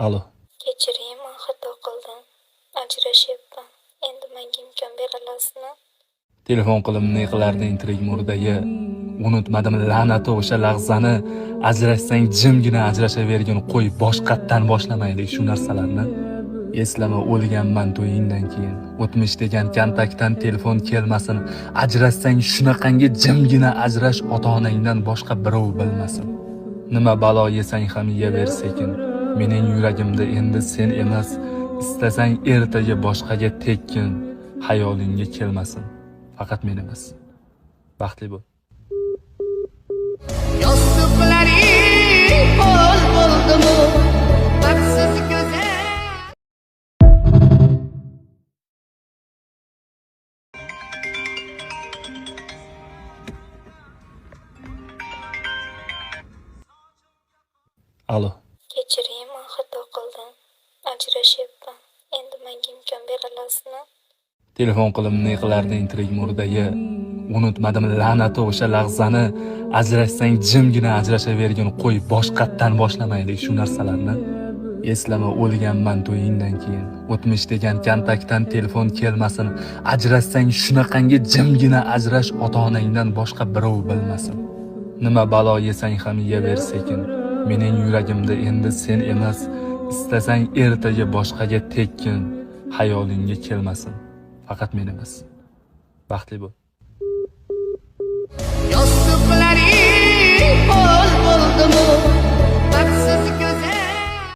Alo. Kechiring, men xato qildim. Ajrashyapman. Endi menga imkon beralasizmi? Telefon qilib ne qilarding tirik murdaga? Unutmadim la'nati o'sha lahzani. Ajrashsang jimgina ajrashavergin, qo'y boshqatdan boshlamaylik shu narsalarni. Eslama, o'lganman to'yingdan keyin. O'tmish degan kontaktdan telefon kelmasin. Ajrashsang shunaqangi jimgina ajrash, ota-onangdan boshqa birov bilmasin. Nima balo yesang ham yeyaver sekin. Mening yuragimda endi sen emas, istasang ertaga boshqaga tekkin. Xayolingga kelmasin. Faqat men emas. Baxtli bo'l. Yostiqlaring qo'l bo'ldimi baxtsiz go'zal. Alo. Kechiring, men xato qildim. Ajrashyapman. Endi menga imkon beralasizmi? Telefon qilib ne qilarding tirik murdaga? Unutmadim la'nati o'sha lahzani. Ajrashsang jimgina ajrashavergin, qo'y boshqatdan boshlamaylik shu narsalarni. Eslama, o'lganman to'yingdan keyin. O'tmish degan kontaktdan telefon kelmasin. Ajrashsang shunaqangi jimgina ajrash, ota-onangdan boshqa birov bilmasin. Nima balo yesang ham yeyaver sekin. Mening yuragimda endi sen emas, istasang ertaga boshqaga tekkin. Xayolingga kelmasin. Faqat men emas. Baxtli bo'l. Yostiqlaring qo'l bo'ldimi